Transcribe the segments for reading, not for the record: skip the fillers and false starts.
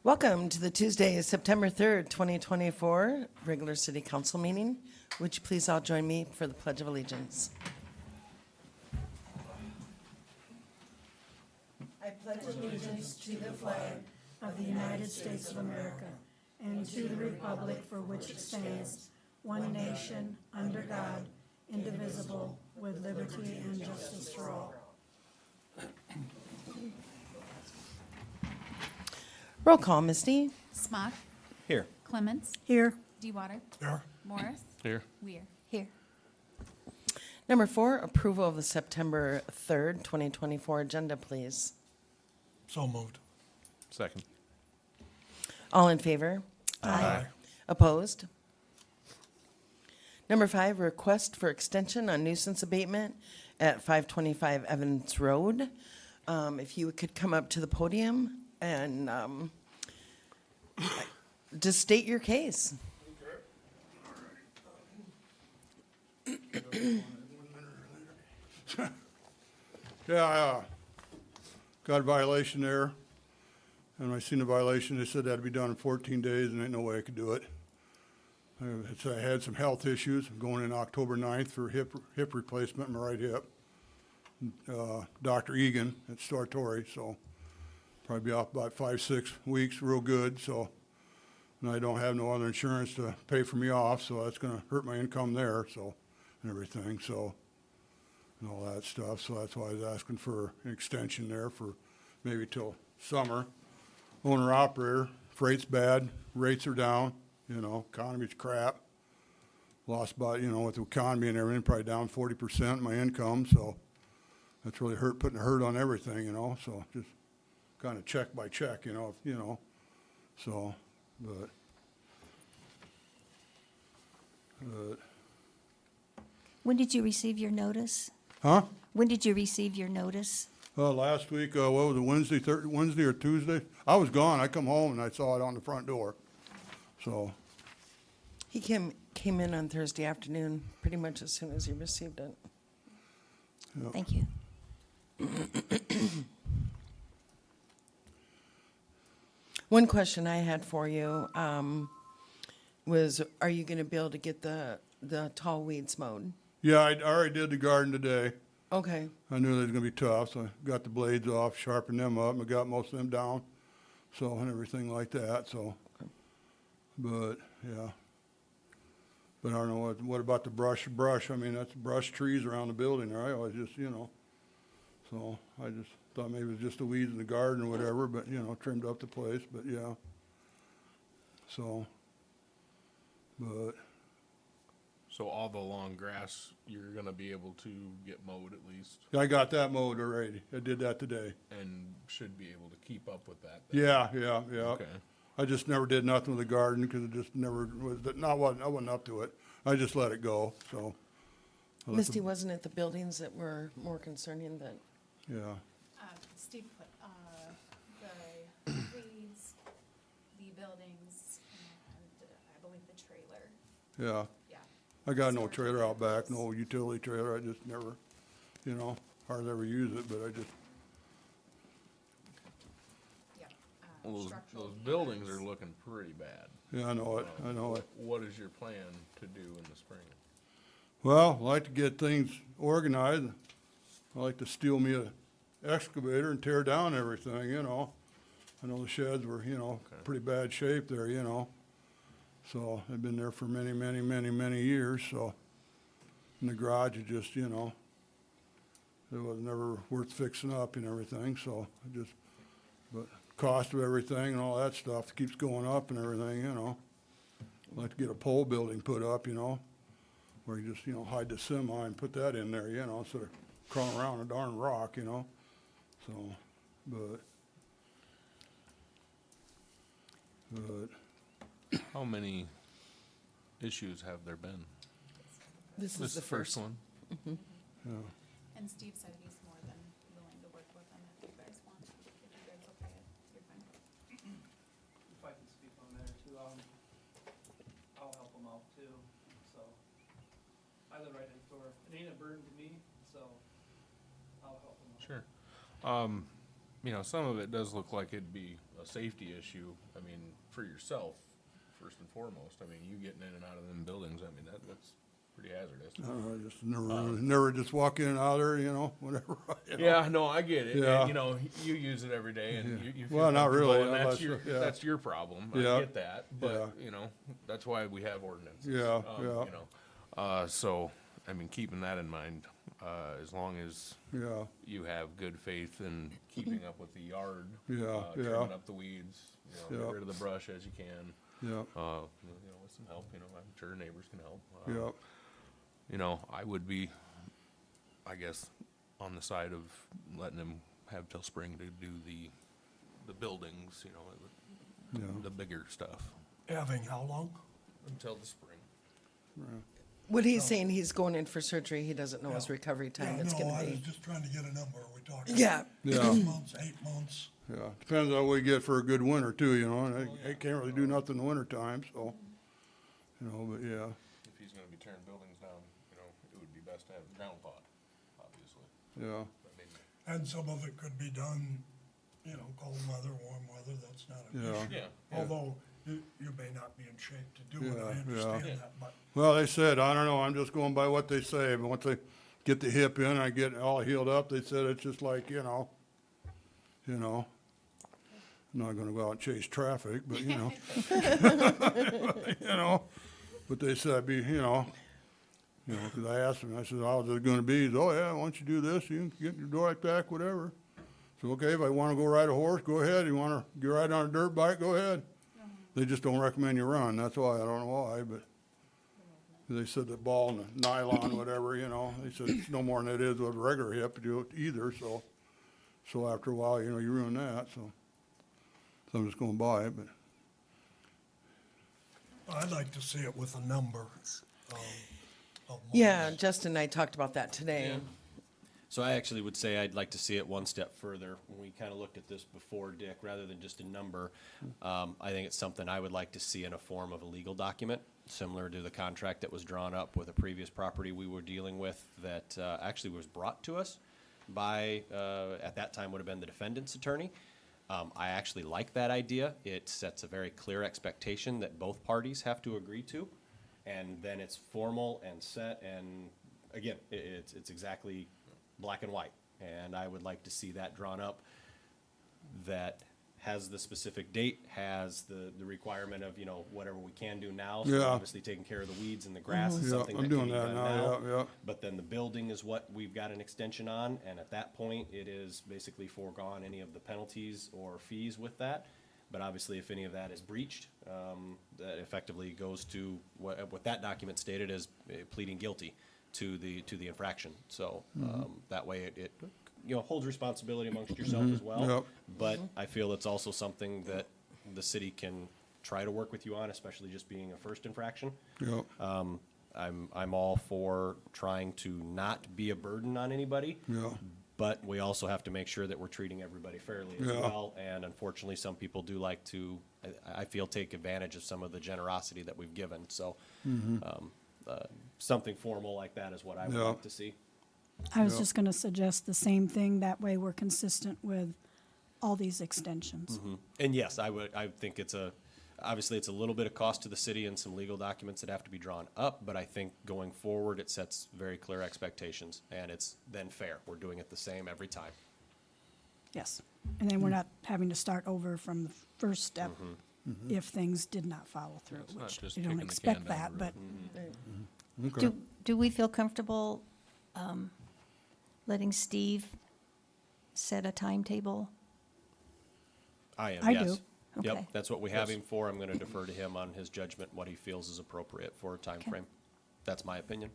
Welcome to the Tuesday, September 3rd, 2024 regular city council meeting. Would you please all join me for the Pledge of Allegiance? I pledge allegiance to the flag of the United States of America and to the republic for which it stands, one nation, under God, indivisible, with liberty and justice for all. Roll call, Misty. Smock. Here. Clements. Here. DeWater. Here. Morris. Here. Weir. Here. Number 4, approval of the September 3rd, 2024 agenda, please. So moved. Second. All in favor? Aye. Opposed? Number 5, request for extension on nuisance abatement at 525 Evans Road. If you could come up to the podium and just state your case. Yeah, I got a violation there, and I seen the violation, they said that'd be done in 14 days, and ain't no way I could do it. I had some health issues, I'm going in October 9th for hip replacement in my right hip. Dr. Egan at Stortori, so probably be off about 5-6 weeks, real good, so. And I don't have no other insurance to pay for me off, so that's gonna hurt my income there, so, and everything, so. And all that stuff, so that's why I was asking for an extension there for maybe till summer. Owner operator, freight's bad, rates are down, you know, economy's crap. Lost about, you know, with the economy and everything, probably down 40% of my income, so that's really putting a hurt on everything, you know, so just kind of check by check, you know, so, but When did you receive your notice? huh? When did you receive your notice? Last week, what was it, Wednesday or Tuesday? I was gone. I come home and I saw it on the front door. So, He came in on Thursday afternoon, pretty much as soon as he received it. Thank you. One question I had for you was, are you going to be able to get the tall weeds mowed? yeah, I already did the garden today. Okay. I knew they was gonna be tough, so I got the blades off, sharpened them up, and I got most of them down, so, and everything like that, so. But, yeah. But I don't know, what about the brush? I mean, that's brush trees around the building there. I always just, you know. So I just thought maybe it was just the weeds in the garden or whatever, but, you know, trimmed up the place, but yeah. So, but, So all the long grass, you're gonna be able to get mowed at least, yeah, I got that mowed already. I did that today. and should be able to keep up with that then? Yeah. Okay. I just never did nothing with the garden because it just never was, I wasn't up to it. I just let it go, so. I let Misty, the- wasn't it the buildings that were more concerning that? Yeah, Steve put the weeds, the buildings, and I believe the trailer. yeah. Yeah. I got no trailer out back, no utility trailer. I just never, you know, hardly ever use it, but I just, Yeah. Well, Structural those buildings are units. looking pretty bad. yeah, I know it. What is your plan to do in the spring? Well, I like to get things organized. I like to steal me a excavator and tear down everything, you know. I know the sheds were, you know, Okay. pretty bad shape there, you know. So I've been there for many years, so. And the garage is just, you know, it was never worth fixing up and everything, so I just, but cost of everything and all that stuff keeps going up and everything, you know. I'd like to get a pole building put up, you know, where you just, you know, hide the semi and put that in there, you know, instead of crawling around a darn rock, you know, so, but, How many issues have there been? This This is the first first. one? yeah. And Steve said he's more than willing to work with them if you guys want, if you guys okay it, you're fine. If I can speak on there too, I'll help them out too, so. I live right next door, it ain't a burden to me, so I'll help them out. Sure. you know, some of it does look like it'd be a safety issue. I mean, for yourself, first and foremost. I mean, you getting in and out of them buildings, I mean, that's pretty hazardous. I don't know, just never just walk in and out there, you know, whatever. You know? Yeah, no, I get it. Yeah. And, you know, you use it every day, and you feel Well, not comfortable, really, and unless that's your yeah. that's your problem. Yeah. I get that, but you know, that's why we have ordinances. Yeah, yeah. You know, so I mean, keeping that in mind, as long as Yeah, you have good faith in keeping up with the yard, Yeah, trimming yeah. up the weeds, you know, Yeah. get rid of the brush as you can. yeah, You know, with some help, you know, I'm sure neighbors can help. yeah, You know, I would be, I guess, on the side of letting them have till spring to do the buildings, you know, yeah. the bigger stuff, Having how long? until the spring. What he's saying, he's going in for surgery, he doesn't know his Yeah. recovery time Yeah, it's no, gonna I was be. just trying to get a number. Are we talking? Yeah, Yeah. 6 months, 8 months? Yeah, depends on what we get for a good winter too, you know, and they can't really do nothing in the winter time, so, you know, but yeah, If he's gonna be tearing buildings down, you know, it would be best to have the ground pot, obviously. yeah, I mean, And some of it could be done, you know, cold weather, warm weather, that's not an Yeah. issue. yeah, Although you may not be in shape to do it, Yeah, I yeah. understand that, but well, they said, I don't know, I'm just going by what they say, but once they get the hip in, I get all healed up, they said it's just like, you know, I'm not gonna go out and chase traffic, but you know. You know, but they said, you know, 'cause I asked them, I said, how's it gonna be? He said, oh yeah, once you do this, you can get your bike back, whatever. So, okay, if I wanna go ride a horse, go ahead, you wanna go ride on a dirt bike, go ahead. They just don't recommend you run, that's why, I don't know why, but they said the ball and the nylon, whatever, you know, they said it's no more than it is with a regular hip either, so after a while, you know, you ruin that, so I'm just gonna buy it, but, I'd like to see it with a number. Of yeah, months. Justin and I talked about that today. So I actually would say I'd like to see it one step further. When we kind of looked at this before, Dick, rather than just a number, I think it's something I would like to see in a form of a legal document, similar to the contract that was drawn up with a previous property we were dealing with that actually was brought to us by, at that time would have been the defendant's attorney. I actually like that idea. It sets a very clear expectation that both parties have to agree to, and then it's formal and set, and again, it's exactly black and white. And I would like to see that drawn up that has the specific date, has the requirement of, you know, whatever we can do now. So Yeah. obviously taking care of the weeds and the grass is yeah, something I'm that can doing be that done now, now. yeah. But then the building is what we've got an extension on, and at that point, it is basically foregone any of the penalties or fees with that. But obviously, if any of that is breached, that effectively goes to what that document stated as pleading guilty to the infraction. So that way, it you know, holds responsibility amongst yourself as well. Yep. But I feel it's also something that the city can try to work with you on, especially just being a first infraction. Yeah, I'm all for trying to not be a burden on anybody. yeah, But we also have to make sure that we're treating everybody fairly as Yeah. well. And unfortunately, some people do like to, I feel, take advantage of some of the generosity that we've given. So something formal like that is what I would Yeah. like to see. I was Yeah. just gonna suggest the same thing, that way we're consistent with all these extensions. And yes, I think obviously it's a little bit of cost to the city and some legal documents that have to be drawn up, but I think going forward, it sets very clear expectations, and it's then fair. We're doing it the same every time. Yes, and then we're not having to start over from the first step if things did not follow through, It's not which just you don't kicking the expect can down that, the but okay. Do we feel comfortable letting Steve set a timetable? I am, I yes. do. Yep, Okay. that's what we have him for. I'm going to defer to him on his judgment, what he feels is appropriate for a time Okay. frame. That's my opinion.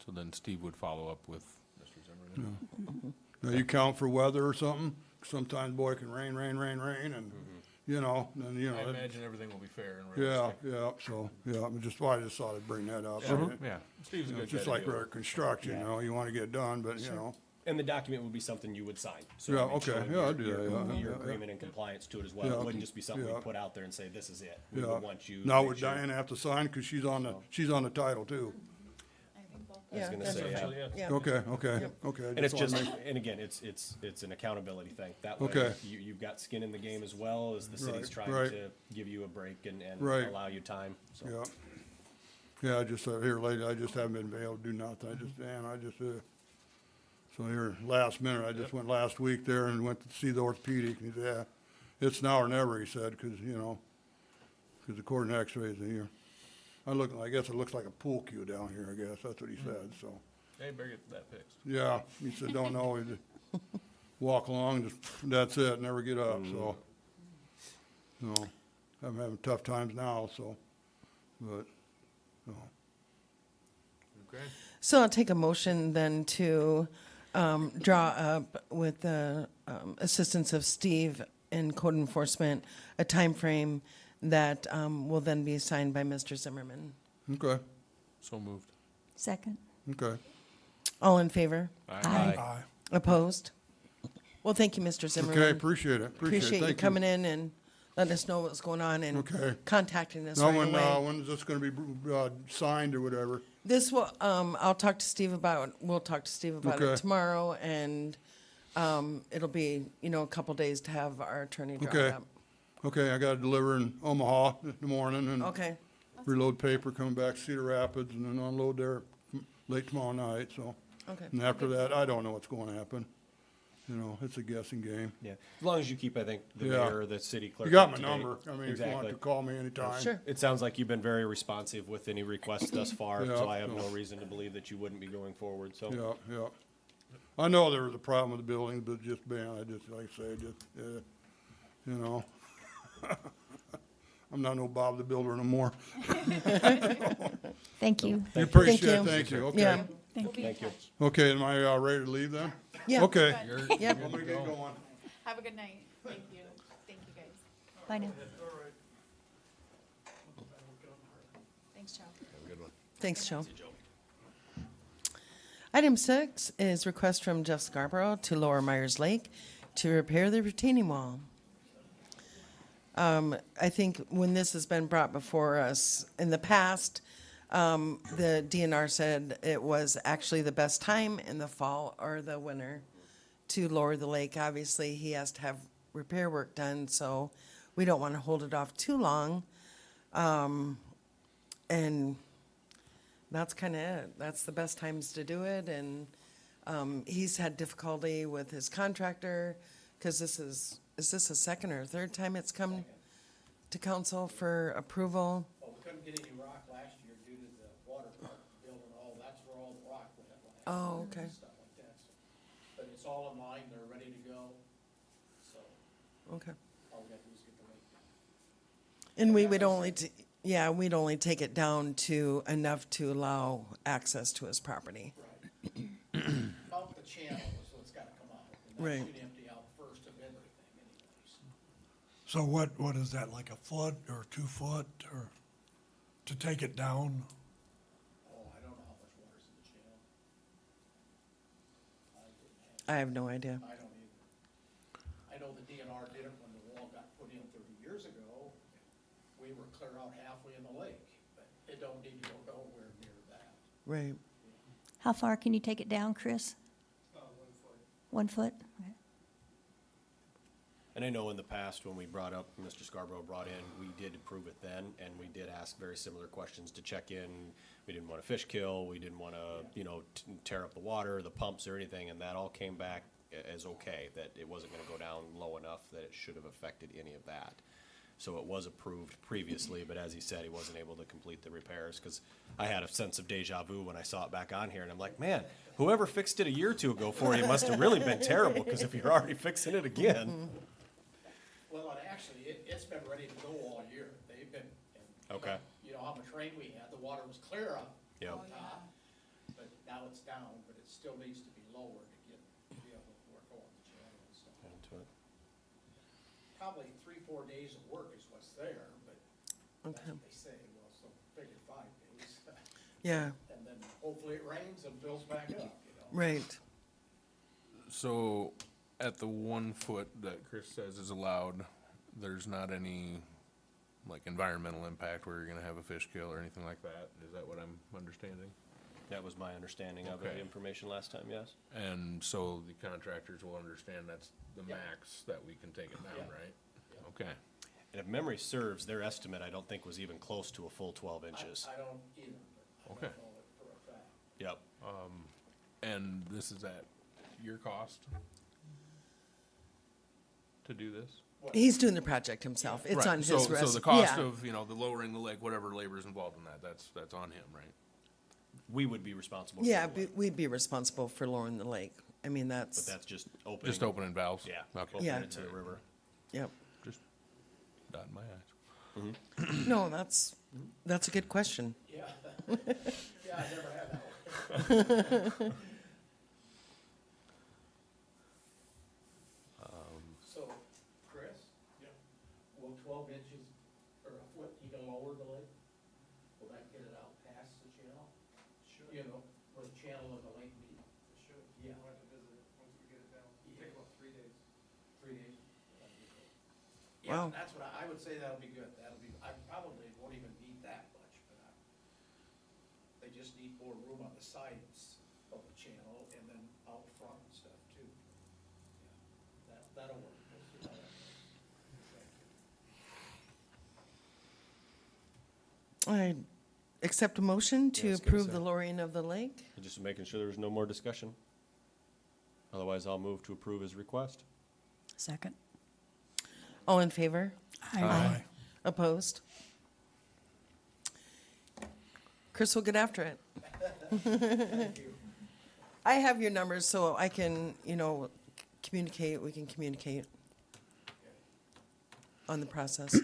So then Steve would follow up with Mr. Zimmerman. Now you count for weather or something, sometimes boy it can rain, and, you know, then, you I know, imagine everything will be fair and yeah, realistic. yeah, so, yeah, I just thought I'd bring that up. Yeah, Steve's a You know, good It's just guy to like deal regular with. construction, you know, you wanna get it done, but, you know, And the document would be something you would sign. So Yeah, I mean, okay. showing Yeah, your- I'd do your- that, yeah, Your yeah, agreement and compliance to it as well. Yeah. It wouldn't just be something Yeah. we put out there and say, this is it. We yeah. would want you. to Now make would sure- Diane have to sign, cause she's on the title too? I think both I was Yeah, gonna that's say, right. Essentially, yeah. Yeah. Okay, okay, Yep. okay. I And it's wanna just, make- and again, it's an accountability thing. That way, Okay. you've got skin in the game as well as the city's Right, trying right. to give you a break and Right. allow you time, so. Yeah. Yeah, I just, here lately, I just haven't been able to do nothing. So here, last minute, I just went last week there and went to see the orthopedic, and he said, yeah, it's now or never, he said, because according to x-rays in here, I guess it looks like a pool cue down here, I guess, that's what he said, so. Hey, better get that fixed. Yeah, he said, don't know, he just walk along, just, that's it, never get up, so. I'm having tough times now, so, but, so. Okay. So I'll take a motion then to draw up with the assistance of Steve in code enforcement, a time frame that will then be signed by Mr. Zimmerman. Okay, So moved. Second. okay. All in favor? Aye. Aye. Opposed? Well, thank you, Mr. Zimmerman. Okay, appreciate it, Appreciate you Thank coming in and letting us know what's going on and Okay. contacting us Now, right away. when's this gonna be, signed or whatever? This will, we'll talk to Steve about Okay. it tomorrow, and it'll be, a couple days to have our attorney draw Okay. it up. Okay, I gotta deliver in Omaha in the morning and Okay, reload paper, coming back to Cedar Rapids, and then unload there late tomorrow night, so. okay. And after that, I don't know what's gonna happen. It's a guessing game. Yeah, as long as you keep, I think, the Yeah. mayor, the city clerk. You got up my to date. number, I mean, if you want Exactly. to call me anytime. Sure. It sounds like you've been very responsive with any requests thus far, Yeah, so I have no so- reason to believe that you wouldn't be going forward, so. Yeah, yeah. I know there was a problem with the building, but just, man, like I say, I'm not no Bob the Builder no more. Thank you. You appreciate it, you. thank you, okay. Yeah, We'll be in Thank you. touch. Okay, am I, ready to leave then? yeah. Okay. Yep. Let me get going. Have a good night. Thank you. Thank you, guys. Bye now. Thanks, Joe. Thanks, Joe. Item 6 is request from Jeff Scarborough to Lower Myers Lake to repair the retaining wall. I think when this has been brought before us in the past, the DNR said it was actually the best time in the fall or the winter to lower the lake. Obviously, he has to have repair work done, so we don't want to hold it off too long. And that's kind of it. That's the best times to do it. And he's had difficulty with his contractor because is this a second or third time it's come to council for approval? Well, we couldn't get any rock last year due to the water park building, that's where all the rock went last year. Oh, okay. and Stuff like that, so, but it's all in line, they're ready to go, so Okay. all we gotta do is get the lake down. And we would only, we'd only take it down to enough to allow access to his property. Out the channel is what's gotta come out, and Right. that should empty out first of everything anyways. So what is that, like a foot or 2 foot, or to take it down? Oh, I don't know how much water's in the channel. I didn't have, I have no idea. I don't either. I know the DNR did it when the wall got put in 30 years ago. We were clear out halfway in the lake, but it don't need to go nowhere near that. Right. How far can you take it down, Chris? 1 foot? Okay. And I know in the past, when we brought up, Mr. Scarborough brought in, we did approve it then, and we did ask very similar questions to check in. We didn't want a fish kill, we didn't want to, tear up the water, the pumps or anything, and that all came back as okay, that it wasn't gonna go down low enough that it should have affected any of that. So it was approved previously, but as he said, he wasn't able to complete the repairs, because I had a sense of deja vu when I saw it back on here, and I'm like, man, whoever fixed it a year or two ago for you must have really been terrible, because if you're already fixing it again. Well, and actually, it's been ready to go all year. They've been, and Okay. you know how much rain we had, the water was clear up Yep. top, but now it's down, but it still needs to be lowered to be able to work on the channel and stuff. Into it. Probably 3-4 days of work is what's there, but that's Okay. what they say, well, so figure 5 days. Yeah, And then hopefully it rains and fills back up, right. So, at the 1 foot that Chris says is allowed, there's not any, like, environmental impact where you're gonna have a fish kill or anything like that? Is that what I'm understanding? That was my understanding of it, Okay. the information last time, yes. And so the contractors will understand that's the Yeah. max that we can take it down, Yeah. right? Okay. And if memory serves, their estimate, I don't think was even close to a full 12 inches. I don't either, but I Okay. don't know it for a fact. Yep. And this is at your cost to do this? He's doing the project himself. It's Right, on his so, res. So the cost yeah. of, you know, the lowering the lake, whatever labor is involved in that, that's on him, right? We would be responsible for Yeah, the work, we'd be responsible for lowering the lake. I mean, but that's, that's just opening. Just opening valves? Yeah, Okay. opening Yeah. it to the river. yep. Just dotting my i's. No, that's a good question. Yeah. Yeah, I never had that one. So, Chris? Yeah. Will 12 inches or a foot even lower the lake? Will that get it out past the channel? Should, You know, where the channel of the lake meet? it should. Yeah. We'll have to visit it once we get it down. It'll take about 3 days. 3 days? That'd be good. Wow. Yeah, that's what I would say that'll be good. That'll be, I probably won't even need that much, but they just need more room on the sides of the channel and then out front and stuff too. Yeah, that'll work. We'll see how that goes. I accept a motion to Yeah, I was gonna approve say. the lowering of the lake. Just making sure there's no more discussion. Otherwise, I'll move to approve his request. Second. All in favor? Aye. Opposed? Chris will get after it. I have your numbers, so I can, communicate, we can communicate on the process.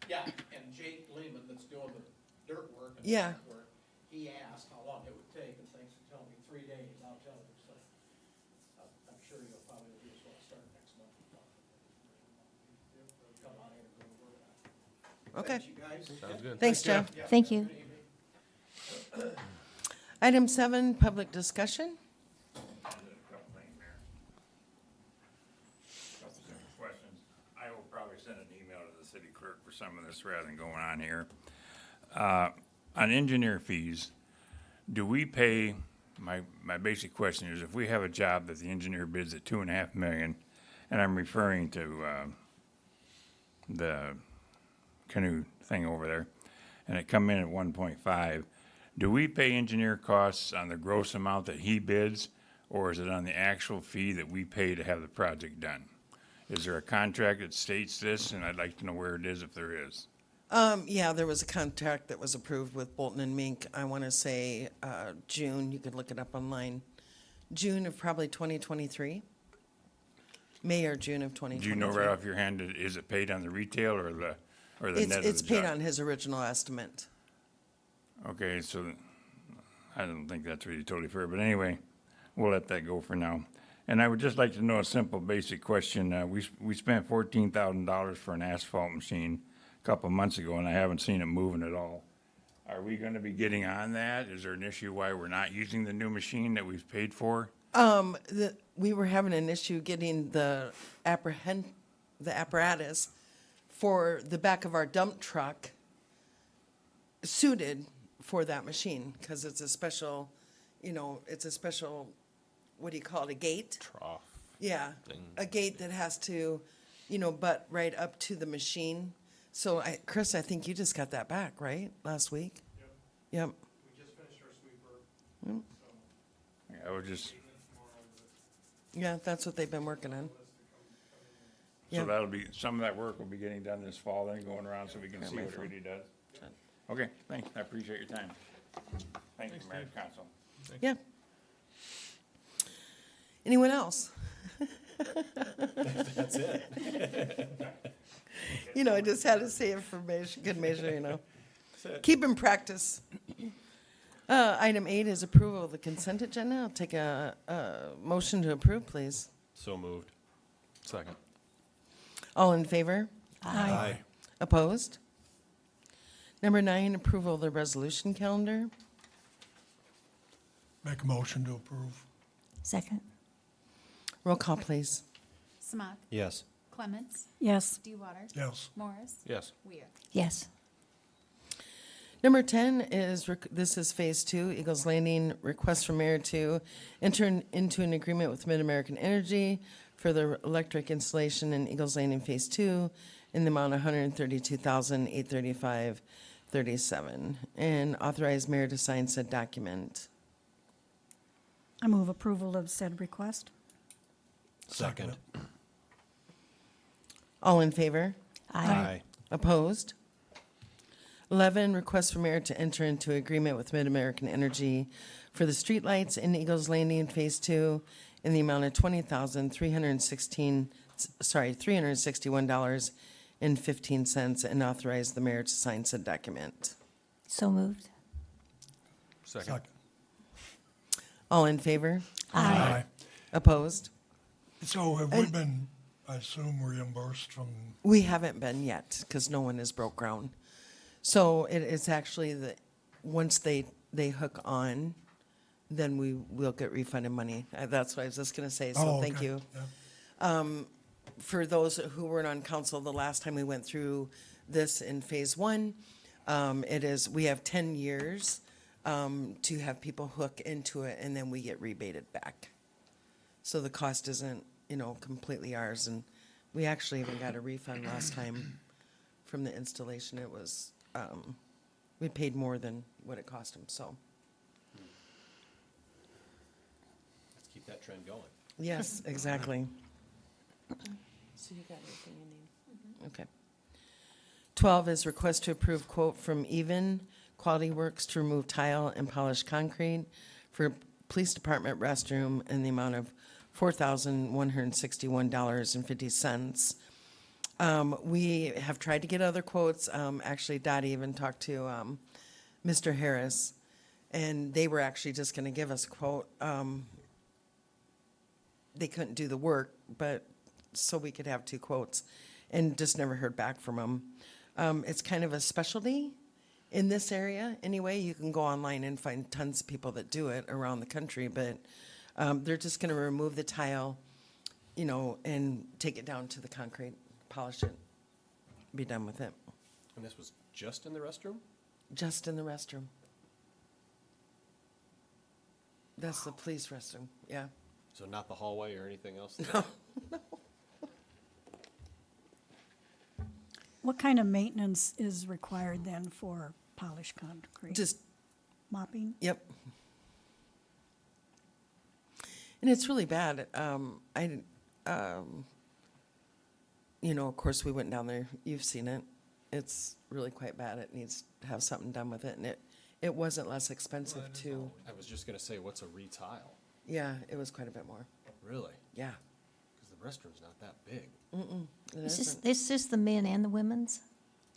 Yeah, and Jake Lehman that's doing the dirt work and Yeah. the work, he asked how long it would take, and thanks for telling me 3 days, I'll tell him, so. I'm sure you'll probably be as well start next month. Come on in and go over that. Okay. Thanks, you guys. Sounds good. Thanks, Jeff. Yeah, Thank you. good evening. Item 7, public discussion. Couple simple questions. I will probably send an email to the city clerk for some of this rather than going on here. On engineer fees, do we pay, my basic question is, if we have a job that the engineer bids at 2.5 million, and I'm referring to, the canoe thing over there, and it come in at 1.5, do we pay engineer costs on the gross amount that he bids, or is it on the actual fee that we pay to have the project done? Is there a contract that states this, and I'd like to know where it is if there is? Yeah, there was a contract that was approved with Bolton and Mink. I want to say June. You could look it up online. June of probably 2023. May or June of 2023. Do you know right off your hand, is it paid on the retail or the net of the job? It's paid on his original estimate. Okay, so I don't think that's really totally fair, but anyway, we'll let that go for now. And I would just like to know a simple, basic question. We spent $14,000 for an asphalt machine a couple of months ago, and I haven't seen it moving at all. Are we gonna be getting on that? Is there an issue why we're not using the new machine that we've paid for? We were having an issue getting the apparatus for the back of our dump truck suited for that machine, because it's a special, what do you call it, a gate? Trough. Yeah, Thing. a gate that has to, butt right up to the machine. So Chris, I think you just got that back, right, last week? Yep. We just finished our sweeper, so I was just, pavement tomorrow, but Yeah, that's what they've been working on. list to come in. Yeah. so that'll be, some of that work will be getting done this fall, then going around so we can see what it really does. Okay, thanks, I appreciate your time. Thank you, Mayor and Council. Yeah. Anyone else? That's it. I just had to say it for good measure. Keep in practice. Item 8 is approval of the consent agenda. I'll take a motion to approve, please. So moved. Second. All in favor? Aye. Opposed? Number 9, approval of the resolution calendar. Make a motion to approve. Second. Roll call, please. Smock. Yes. Clements. Yes. DeWater. Yes. Morris. Yes. Weir. Yes. Number 10 is, this is Phase 2, Eagles Landing, request from mayor to enter into an agreement with Mid-American Energy for the electric installation in Eagles Landing Phase 2 in the amount of $132,835.37, and authorize mayor to sign said document. I move approval of said request. Second. All in favor? Aye. Opposed? 11, request for mayor to enter into agreement with Mid-American Energy for the streetlights in Eagles Landing Phase 2 in the amount of $361.15, and authorize the mayor to sign said document. So moved. Second. All in favor? Aye. Opposed? So have we been, I assume, reimbursed from, We haven't been yet, because no one has broke ground. So it's actually once they hook on, then we'll get refunded money. That's what I was just gonna say, so oh, thank okay, you. yeah. For those who weren't on council, the last time we went through this in Phase 1, we have 10 years to have people hook into it, and then we get rebated back. So the cost isn't, completely ours, and we actually even got a refund last time from the installation. It was, we paid more than what it cost them, so, Let's keep that trend going. yes, exactly. So you got everything you need? Okay. 12 is request to approve quote from Even Quality Works to remove tile and polish concrete for police department restroom in the amount of $4,161.50. We have tried to get other quotes. Actually, Dottie even talked to Mr. Harris, and they were actually just going to give us a quote. They couldn't do the work, but so we could have two quotes, and just never heard back from them. It's kind of a specialty in this area. Anyway, you can go online and find tons of people that do it around the country, but they're just going to remove the tile, and take it down to the concrete, polish it, be done with it. And this was just in the restroom? Just in the restroom. That's the police restroom, yeah. So not the hallway or anything else? What kind of maintenance is required then for polished concrete? Just, Mopping? yep. And it's really bad. Of course, we went down there. You've seen it. It's really quite bad. It needs to have something done with it. And it wasn't less expensive too. I was just gonna say, what's a retile? Yeah, it was quite a bit more. Really? Yeah. Because the restroom's not that big. It Is isn't. this the men and the women's?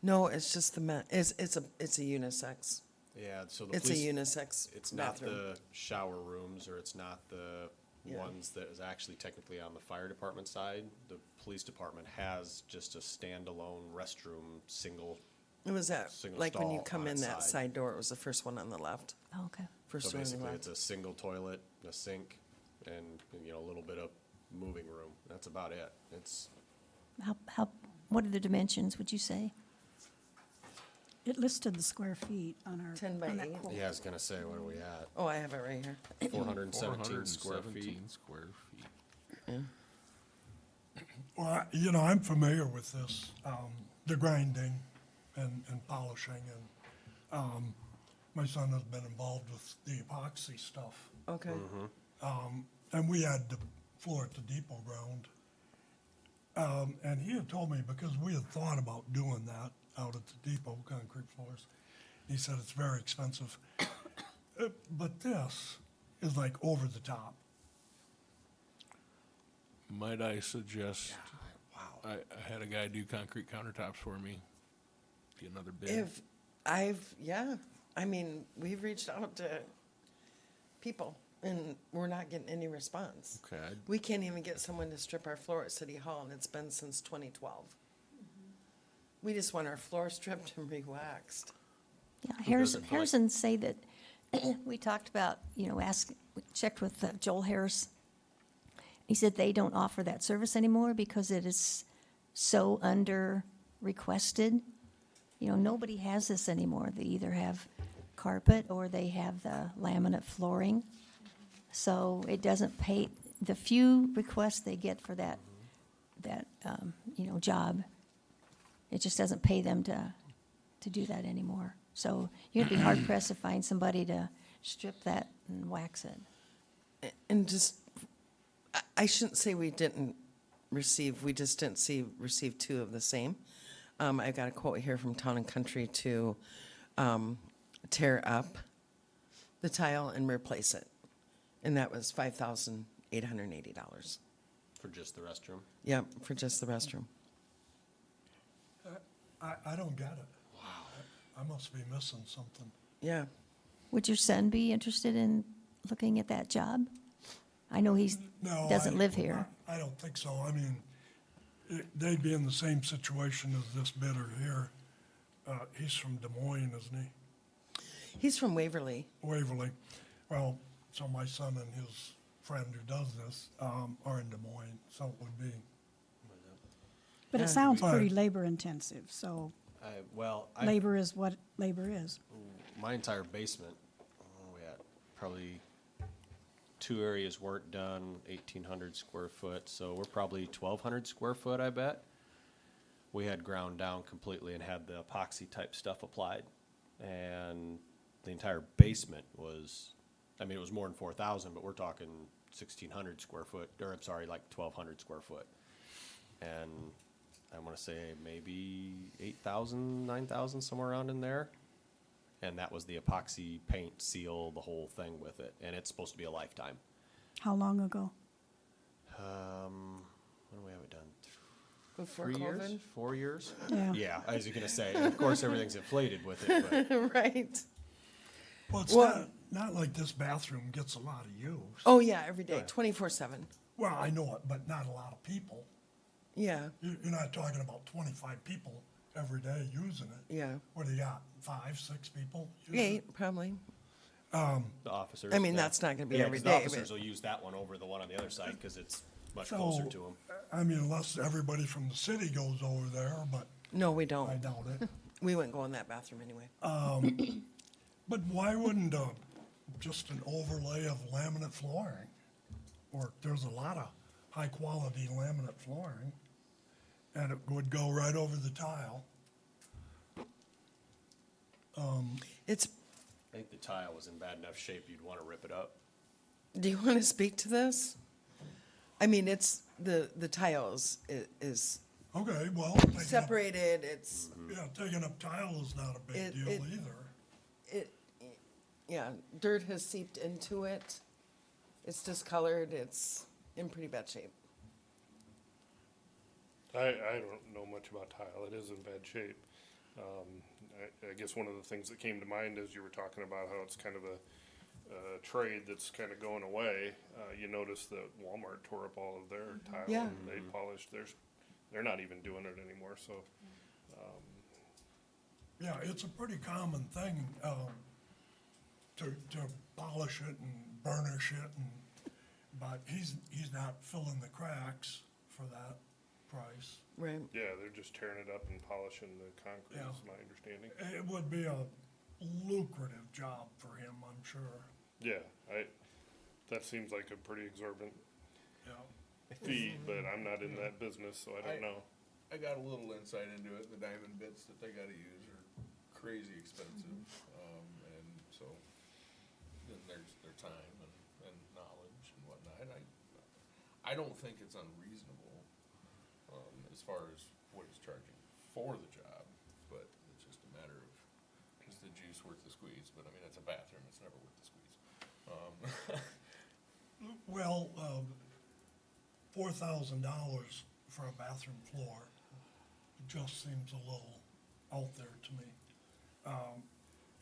No, it's just the men. It's a unisex. Yeah, so the It's a police, unisex it's not bathroom. the shower rooms, or it's not the Yeah. ones that is actually technically on the fire department side. The police department has just a standalone restroom, single. It was that, Single like when you stall come on in its that side. side door, it was the first one on the left. Oh, okay. First So one on the basically, left. it's a single toilet, a sink, and, a little bit of moving room. That's about it. It's, What are the dimensions, would you say? It listed the square feet on our. 10 by on that 8. quote. yeah, I was gonna say, what are we at? Oh, I have it right here. 417 square feet. 417 square feet. Well, I'm familiar with this, the grinding and polishing, and my son has been involved with the epoxy stuff. Okay. And we had the floor at the depot ground. And he had told me, because we had thought about doing that out at the depot, concrete floors, he said it's very expensive. But this is like over the top. Might I suggest, Wow. I had a guy do concrete countertops for me. Get another bid. We've reached out to people and we're not getting any response. Okay, We can't even get someone to strip our floor at City Hall, and it's been since 2012. We just want our floor stripped and re-waxed. Yeah, doesn't like- Harrison say that, we talked about, we checked with Joel Harris. He said they don't offer that service anymore because it is so under requested. you know, nobody has this anymore. They either have carpet or they have the laminate flooring. So it doesn't pay, the few requests they get for that, you know, job, it just doesn't pay them to do that anymore. So you'd be hard pressed to find somebody to strip that and wax it. And just, I shouldn't say we didn't receive, we just didn't receive two of the same. I got a quote here from Town and Country to tear up the tile and replace it. And that was $5,880. For just the restroom. Yep, for just the restroom. I don't get it. Wow. I must be missing something. Yeah. Would your son be interested in looking at that job? I know he's, No, doesn't live here. I don't think so. I mean, they'd be in the same situation as this bidder here. He's from Des Moines, isn't he? He's from Waverly. Waverly. Well, so my son and his friend who does this are in Des Moines, so it would be. But Yeah. it sounds But- pretty labor intensive, so labor is what labor is. My entire basement, we had probably 2 areas weren't done, 1,800 square foot, so we're probably 1,200 square foot, I bet. We had ground down completely and had the epoxy type stuff applied. And the entire basement was, I mean, it was more than 4,000, but we're talking 1,600 square foot, or I'm sorry, like 1,200 square foot. And I want to say maybe 8,000, 9,000, somewhere around in there. And that was the epoxy paint seal, the whole thing with it. And it's supposed to be a lifetime. How long ago? When do we have it done? Before 3 years? COVID? 4 years? Yeah. Yeah, I was gonna say, and of course, everything's inflated with it, but Right. Well, it's Well- not like this bathroom gets a lot of use. Oh, yeah, every day, 24/7. Well, I know it, but not a lot of people. Yeah, You're not talking about 25 people every day using it. yeah. What do you got, 5, 6 people? using it? 8, probably. the officers. I mean, yeah. that's not gonna be Yeah, every 'cause the day, officers but- will use that one over the one on the other side, because it's much So, closer to them. I mean, unless everybody from the city goes over there, but No, we I don't. doubt it. We wouldn't go in that bathroom anyway. But why wouldn't just an overlay of laminate flooring? Or there's a lot of high-quality laminate flooring, and it would go right over the tile. It's, I think the tile was in bad enough shape, you'd want to rip it up. do you want to speak to this? I mean, it's, the tiles is Okay, well, taking up, separated, it's, yeah, taking up tile is not a big It- deal it- either. yeah, dirt has seeped into it. It's discolored, it's in pretty bad shape. I don't know much about tile. It is in bad shape. I guess one of the things that came to mind as you were talking about how it's kind of a trade that's kind of going away. You notice that Walmart tore up all of their tile. Yeah. And they polished theirs. They're not even doing it anymore, so. Yeah, it's a pretty common thing, to polish it and burnish it but he's not filling the cracks for that price. Right. Yeah, they're just tearing it up and polishing the concrete, Yeah. is my understanding. It would be a lucrative job for him, I'm sure. Yeah, that seems like a pretty exorbitant Yeah. fee, but I'm not in that business, so I don't know. I got a little insight into it. The diamond bits that they gotta use are crazy expensive. And so, then there's their time and knowledge and whatnot. I don't think it's unreasonable, as far as what he's charging for the job, but it's just a matter of, is the juice worth the squeeze? But I mean, it's a bathroom, it's never worth the squeeze. Well, $4,000 for a bathroom floor just seems a little out there to me.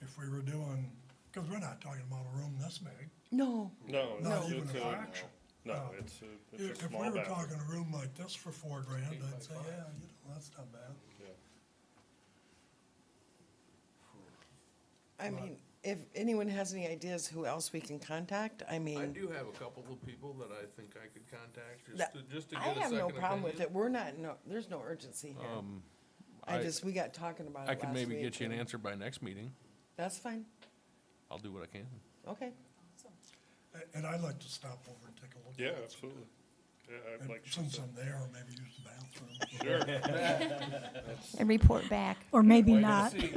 If we were doing, because we're not talking about a room this big, No, No, not it's, even it's a a, fraction. no, it's a If we small were bathroom. talking a room like this for $4,000, I'd say, yeah, that's not bad. Yeah. I mean, if anyone has any ideas who else we can contact, I I mean, do have a couple of people that I think I could contact that- just to I get a have second no problem with opinion. it. We're not, no, there's no urgency here. we got talking about it I can last maybe week, get you an and- answer by next meeting. That's fine. I'll do what I can. Okay. And I'd like to stop over and take a look. Yeah, at it. absolutely. Yeah, I'd And like. she since said. I'm there, maybe use the bathroom. Sure. And report back. Or maybe Wait and not. see.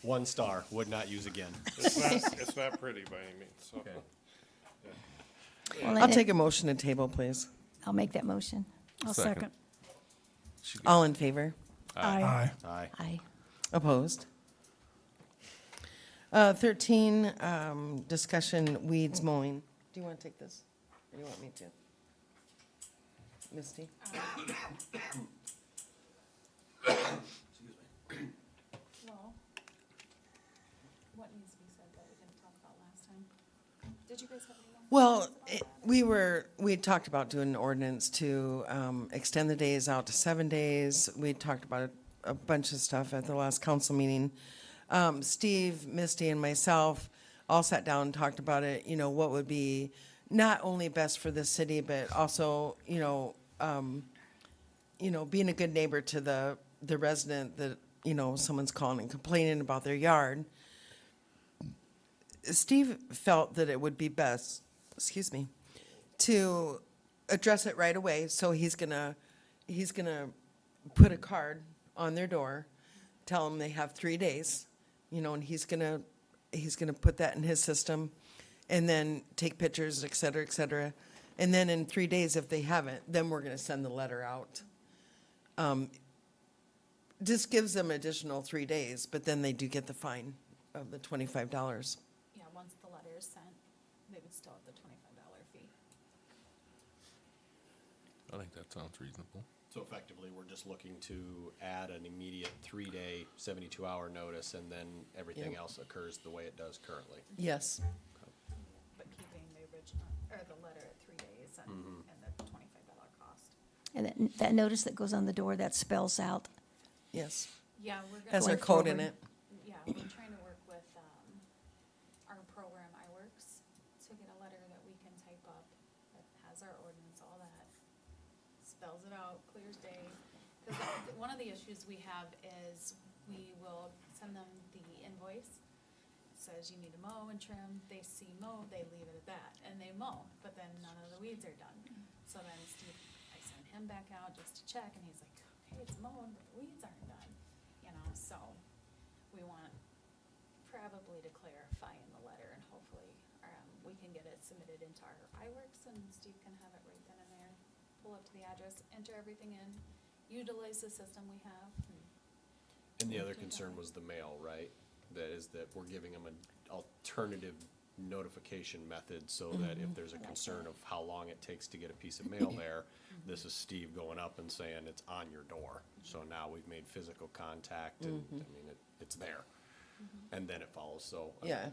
1 star, would not use again. It's not pretty by any means, so. Okay. Well, I'll and take a motion to table, please. I'll make that motion. I'll Second. second. All in favor? Aye. Aye. Aye. Aye. Opposed? 13, discussion weeds mowing. Do you want to take this? Or do you want me to? Misty? Well, what needs to be said that we didn't talk about last time? Did you guys have any more? Well, questions about that? we had talked about doing an ordinance to extend the days out to 7 days. We talked about a bunch of stuff at the last council meeting. Steve, Misty, and myself all sat down and talked about it, you know, what would be not only best for the city, but also, being a good neighbor to the resident that, someone's calling and complaining about their yard. Steve felt that it would be best, to address it right away. So he's gonna put a card on their door, tell them they have 3 days, and he's gonna put that in his system, and then take pictures, et cetera, et cetera. And then in 3 days, if they haven't, then we're gonna send the letter out. This gives them additional 3 days, but then they do get the fine of the $25. Yeah, once the letter is sent, they would still have the $25 fee. I think that sounds reasonable. So effectively, we're just looking to add an immediate 3-day, 72-hour notice, and then everything Yep. else occurs the way it does currently. Yes, But keeping the original, or the letter at 3 days and the $25 cost. And that notice that goes on the door, that spells out, yes. Yeah, we're gonna. Has our Going code in forward. it. Yeah, we're trying to work with, our program iWorks to get a letter that we can type up that has our ordinance, all that. Spells it out, clear as day. Cause one of the issues we have is we will send them the invoice. Says you need to mow and trim, they see mow, they leave it at that, and they mow, but then none of the weeds are done. So then Steve, I sent him back out just to check, and he's like, okay, it's mowed, but the weeds aren't done, so we want probably to clarify in the letter, and hopefully, we can get it submitted into our iWorks, and Steve can have it right then and there. Pull up to the address, enter everything in, utilize the system we have. And the other concern was the mail, right? That is that we're giving them an alternative notification method so that if there's a concern of how long it takes to get a piece of mail there, this is Steve going up and saying it's on your door. So now we've made physical contact and, it's there. And then it follows, so. Yeah.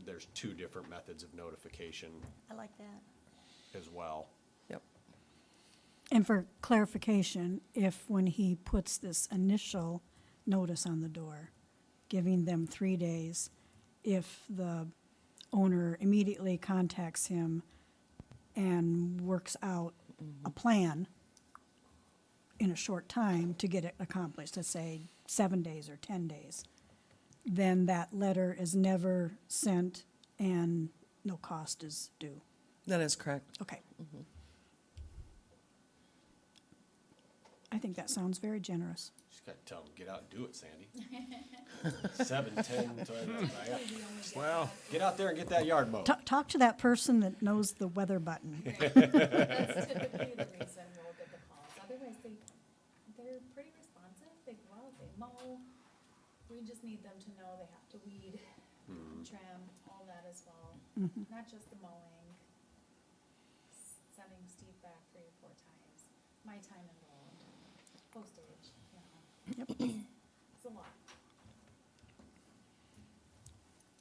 There's 2 different methods of notification I like that. as well. Yep. And for clarification, if when he puts this initial notice on the door, giving them 3 days, if the owner immediately contacts him and works out a plan in a short time to get it accomplished, let's say 7 days or 10 days, then that letter is never sent and no cost is due. That is correct. Okay. I think that sounds very generous. Just gotta tell them, get out and do it, Sandy. 7, 10, 12, Well, get out there and get that yard mowed. Talk to that person that knows the weather button. That's typically the reason we'll get the calls, otherwise they're pretty responsive, they go out, they mow. We just need them to know they have to weed, trim, all that as well, not just the mowing. Sending Steve back 3 or 4 times, my time involved, postage, it's a lot.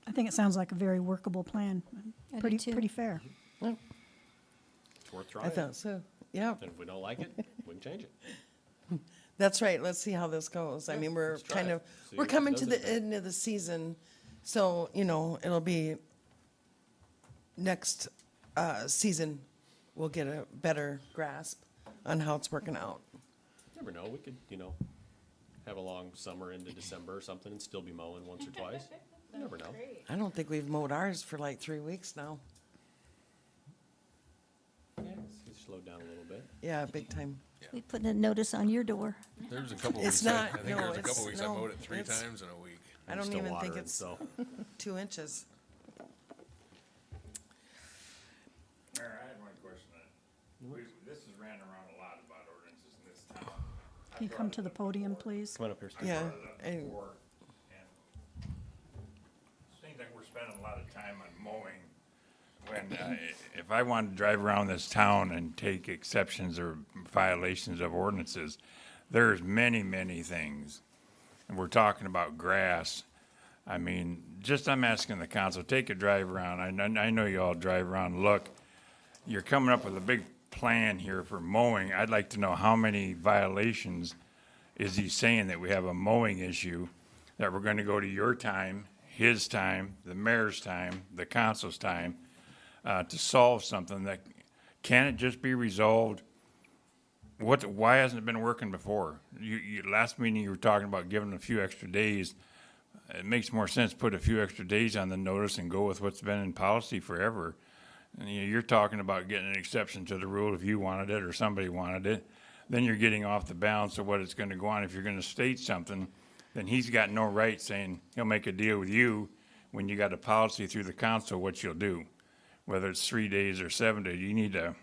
I think it sounds like a very workable plan. I do Pretty, too. pretty fair. It's worth I trying. thought so. Yeah, And if we don't like it, we can change it. that's right. Let's see how this goes. I Yeah, mean, we're let's try kind it. of, See we're what coming does to the it do. end of the season. So, it'll be next season, we'll get a better grasp on how it's working out. Never know, we could, have a long summer into December or something and still be mowing once or twice. You never know. Great. I don't think we've mowed ours for like 3 weeks now. It's slowed down a little bit. Yeah, big time. We put a notice on your door. There's a couple It's weeks, I not- think no, there's a it's- couple weeks I no, mowed it 3 it's- times in a week. I don't Still even think watering, it's so. 2 inches. Mayor, I had one question. This is ran around a lot about ordinances in this town. Can you come to the podium, please? Come on up here, Steve. Yeah. Brought it up and- before, and seems like we're spending a lot of time on mowing, when, if I wanted to drive around this town and take exceptions or violations of ordinances, there's many, many things. And we're talking about grass. I mean, just I'm asking the council, take a drive around. I know you all drive around and look. You're coming up with a big plan here for mowing. I'd like to know how many violations is he saying that we have a mowing issue, that we're gonna go to your time, his time, the mayor's time, the council's time, to solve something that, can it just be resolved? Why hasn't it been working before? Last meeting you were talking about giving a few extra days. It makes more sense to put a few extra days on the notice and go with what's been in policy forever. And you're talking about getting an exception to the rule if you wanted it or somebody wanted it. Then you're getting off the balance of what it's gonna go on. If you're gonna state something, then he's got no right saying he'll make a deal with you when you got a policy through the council, what you'll do. Whether it's 3 days or 7 days,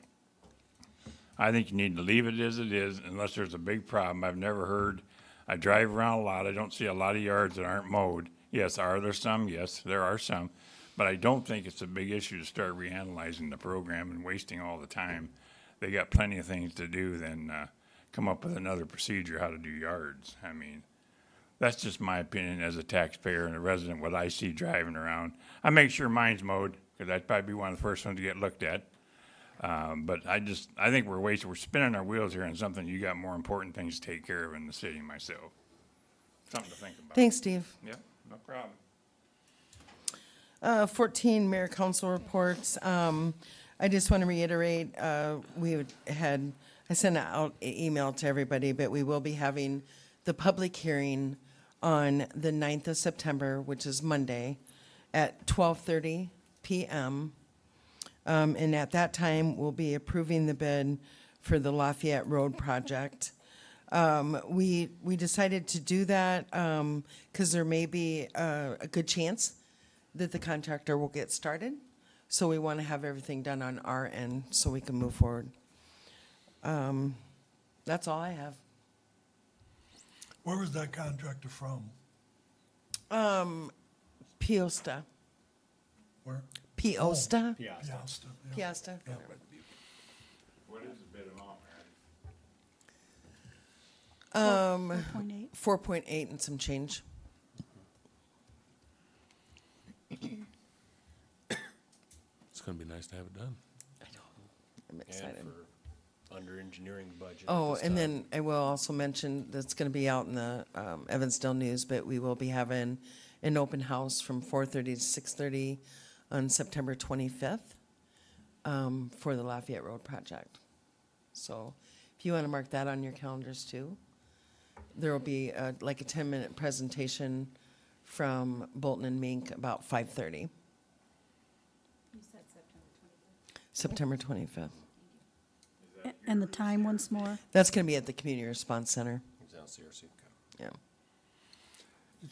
I think you need to leave it as it is unless there's a big problem. I've never heard, I drive around a lot, I don't see a lot of yards that aren't mowed. Yes, are there some? Yes, there are some. But I don't think it's a big issue to start reanalyzing the program and wasting all the time. They got plenty of things to do than come up with another procedure how to do yards. I mean, that's just my opinion as a taxpayer and a resident, what I see driving around. I make sure mine's mowed, because I'd probably be one of the first ones to get looked at. But I think we're spinning our wheels here on something you got more important things to take care of in the city myself. Something to think about. Thanks, Steve. Yep, no problem. 14 mayor council reports. I just want to reiterate, I sent out an email to everybody, but we will be having the public hearing on the 9th of September, which is Monday, at 12:30 PM. And at that time, we'll be approving the bid for the Lafayette Road project. We decided to do that because there may be a good chance that the contractor will get started. So we want to have everything done on our end so we can move forward. That's all I have. Where was that contractor from? Piosta. Where? Piosta? Yeah. Piasta, yeah. Piasta? What is the bid amount, Mary? 4.8. 4.8 and some change. It's gonna be nice to have it done. I'm And excited. for under engineering budget. at Oh, this and time. then I will also mention, that's gonna be out in the Evansdale News, but we will be having an open house from 4:30 to 6:30 on September 25th for the Lafayette Road project. So if you want to mark that on your calendars too. There will be like a 10-minute presentation from Bolton and Mink about 5:30. You said September 25th. September 25th. And the time once more? That's going to be at the Community Response Center. It's out CRC. Yeah.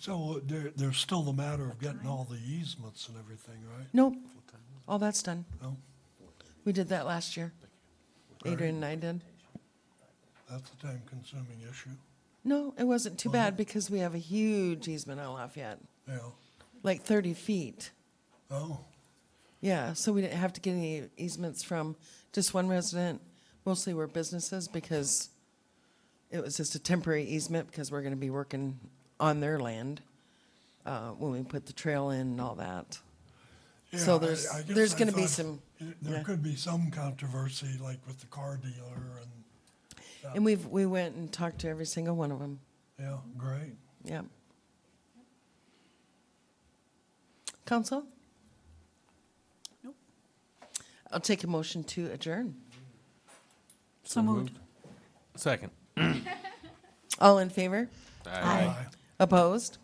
So there's still the matter of getting all the easements and everything, right? Nope. All that's done. No? We did that last year. Adrian and I did. That's a time-consuming issue. No, it wasn't too bad because we have a huge easement on Lafayette, Yeah. like 30 feet. Oh, Yeah, so we didn't have to get any easements from just one resident. Mostly were businesses because it was just a temporary easement because we're going to be working on their land when we put the trail in and all that. yeah. So I there's guess I going to be thought some, There yeah. could be some controversy, like with the car dealer and, and we went and talked to every single one of them. yeah, great. Yeah. Council? Nope. I'll take a motion to adjourn. So moved. Second. All in favor? Aye. Opposed?